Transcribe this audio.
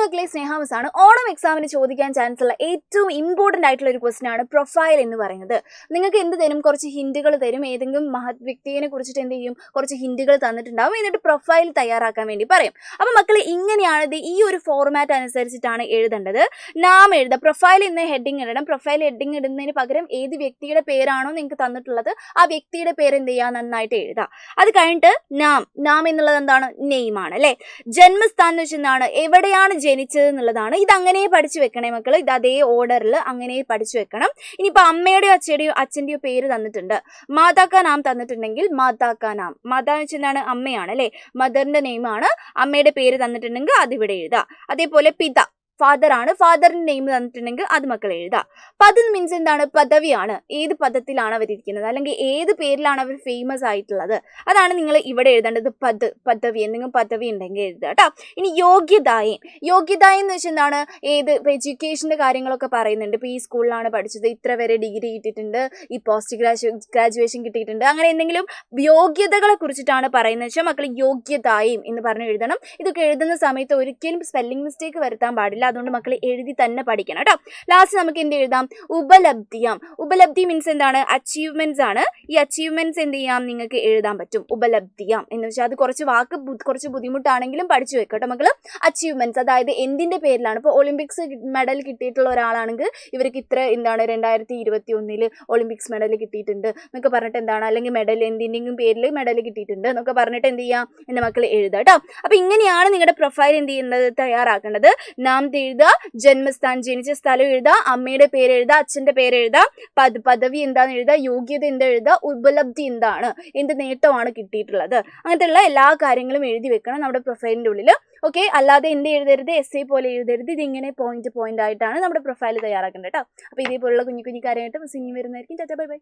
മക്കളെ, സ്നേഹാമസ് ആണ്. ഓണം എക്സാമിന് ചോദിക്കാൻ ചാൻസ് ഉള്ള ഏറ്റവും ഇമ്പോർട്ടൻ്റ് ആയിട്ടുള്ള ഒരു ക്വസ്റ്റൻ ആണ് പ്രൊഫൈൽ എന്ന് പറയുന്നത്. നിങ്ങൾക്ക് എന്ത് തരും? കുറച്ച് ഹിന്റുകൾ തരും. ഏതെങ്കിലും മഹത് വ്യക്തിയെ കുറിച്ചിട്ട് എന്ത് ചെയ്യും? കുറച്ച് ഹിന്റുകൾ തന്നിട്ടുണ്ടാവും. എന്നിട്ട് പ്രൊഫൈൽ തയ്യാറാക്കാൻ വേണ്ടി പറയും. അപ്പം മക്കളെ, ഇങ്ങനെയാണ് ഇത്. ഈ ഒരു ഫോർമാറ്റ് അനുസരിച്ചിട്ടാണ് എഴുതേണ്ടത്. നാം എഴുതുക. പ്രൊഫൈൽ എന്ന ഹെഡിങ് ഇടണം. പ്രൊഫൈൽ ഹെഡിങ് ഇടുന്നതിന് പകരം ഏത് വ്യക്തിയുടെ പേരാണോ നിങ്ങൾക്ക് തന്നിട്ടുള്ളത് ആ വ്യക്തിയുടെ പേര് എന്ത് ചെയ്യുക? നന്നായിട്ട് എഴുതുക. അത് കഴിഞ്ഞിട്ട് നാം എന്നുള്ളത് എന്താണ്? നെയിം ആണ് അല്ലേ. ജന്മസ്ഥാനം എന്ന് വെച്ചാൽ എന്താണ്? എവിടെയാണ് ജനിച്ചത് എന്നുള്ളതാണ്. ഇത് അങ്ങനെ പഠിച്ചു വെക്കണേ മക്കൾ. ഇത് അതേ ഓർഡറിൽ അങ്ങനെ പഠിച്ചു വെക്കണം. ഇനിയിപ്പോൾ അമ്മയുടെയോ അച്ഛൻ്റെയോ പേര് തന്നിട്ടുണ്ട്. മാതാക്ക നാം തന്നിട്ടുണ്ടെങ്കിൽ മാതാക്ക നാം. മാതാ എന്ന് വെച്ചാൽ എന്താണ്? അമ്മയാണ് അല്ലേ. മദറിന്റെ നെയിമാണ്. അമ്മയുടെ പേര് തന്നിട്ടുണ്ടെങ്കിൽ അതിവിടെ എഴുതുക. അതേപോലെ പിത, ഫാദർ ആണ്. ഫാദറിന്റെ നെയിം തന്നിട്ടുണ്ടെങ്കിൽ അത് മക്കൾ എഴുതാം. പദം മീൻസ് എന്താണ്? പദവിയാണ്. ഏത് പദത്തിലാണ് അവരിയ്ക്കുന്നത്, അല്ലെങ്കിൽ ഏത് പേരിലാണ് അവർ ഫേമസ് ആയിട്ടുള്ളത്, അതാണ് നിങ്ങൾ ഇവിടെ എഴുതേണ്ടത്. പദവി, എന്തെങ്കിലും പദവി ഉണ്ടെങ്കിൽ എഴുതുക കേട്ടോ. ഇനി യോഗ്യതായും എന്ന് വെച്ചാൽ എന്താണ്? ഏത് ഇപ്പോൾ എഡ്യൂക്കേഷൻ്റെ കാര്യങ്ങളൊക്കെ പറയുന്നുണ്ട്. ഇപ്പോൾ ഈ സ്കൂളിലാണ് പഠിച്ചത്, ഇത്ര വരെ ഡിഗ്രി കിട്ടിയിട്ടുണ്ട്, ഈ പോസ്റ്റ് ഗ്രാജുവേഷൻ കിട്ടിയിട്ടുണ്ട്, അങ്ങനെ എന്തെങ്കിലും യോഗ്യതകളെ കുറിച്ചിട്ടാണ് പറയുന്നത് വെച്ചാൽ മക്കൾ യോഗ്യതായും എന്ന് പറഞ്ഞ് എഴുതണം. ഇതൊക്കെ എഴുതുന്ന സമയത്ത് ഒരിക്കലും സ്പെല്ലിംഗ് മിസ്റ്റേക്ക് വരുത്താൻ പാടില്ല. അതുകൊണ്ട് മക്കൾ എഴുതി തന്നെ പഠിക്കണം കേട്ടോ. ലാസ്റ്റ് നമുക്ക് എന്ത് എഴുതാം? ഉപലബ്ധിയാം. ഉപലബ്ധി മീൻസ് എന്താണ്? അച്ചീവ്മെന്റ്സ് ആണ്. ഈ അച്ചീവ്മെന്റ്സ് എന്ത് ചെയ്യാം? നിങ്ങൾക്ക് എഴുതാൻ പറ്റും. ഉപലബ്ധിയാം എന്ന് വെച്ചാൽ അത് കുറച്ച് ബുദ്ധിമുട്ടാണെങ്കിലും പഠിച്ചു വെക്കാം കേട്ടോ മക്കൾ. അച്ചീവ്മെന്റ്സ് അതായത് എന്തിന്റെ പേരിലാണ്? ഇപ്പോൾ ഒളിമ്പിക്സ് മെഡൽ കിട്ടിയിട്ടുള്ള ഒരാളാണെങ്കിൽ ഇവർക്ക് ഇത്ര എന്താണ് 2021 ഒളിമ്പിക്സ് മെഡൽ കിട്ടിയിട്ടുണ്ട് എന്നൊക്കെ പറഞ്ഞിട്ട് എന്താണ്? അല്ലെങ്കിൽ മെഡൽ എന്തിൻ്റെങ്കിലും പേരിൽ മെഡൽ കിട്ടിയിട്ടുണ്ട് എന്നൊക്കെ പറഞ്ഞിട്ട് എന്ത് ചെയ്യാം? എൻ്റെ മക്കൾ എഴുതാം കേട്ടോ. അപ്പോൾ ഇങ്ങനെയാണ് നിങ്ങളുടെ പ്രൊഫൈൽ എന്ത് ചെയ്യുന്നത്? തയ്യാറാക്കേണ്ടത്. നാം എഴുതുക, ജന്മസ്ഥാനം ജനിച്ച സ്ഥലം എഴുതുക, അമ്മയുടെ പേര് എഴുതുക, അച്ഛൻ്റെ പേര് എഴുതുക, പദവി എന്താണെന്ന് എഴുതുക, യോഗ്യത എന്താ എഴുതുക, ഉപലബ്ധി എന്താണ്, എന്ത് നേട്ടമാണ് കിട്ടിയിട്ടുള്ളത്, അങ്ങനത്തെയുള്ള എല്ലാ കാര്യങ്ങളും എഴുതി വെക്കണം നമ്മുടെ പ്രൊഫൈലിൻ്റെ ഉള്ളിൽ. ഓക്കെ. അല്ലാതെ എന്ത് എഴുതരുത്? എസ്സേ പോലെ എഴുതരുത്. ഇതിങ്ങനെ പോയിന്റ് ആയിട്ടാണ് നമ്മുടെ പ്രൊഫൈൽ തയ്യാറാക്കേണ്ടത് കേട്ടോ. അപ്പോൾ ഇതേപോലുള്ള കുഞ്ഞു കാര്യമായിട്ട് ഇനി വരുന്നതായിരിക്കും. Tata, bye bye.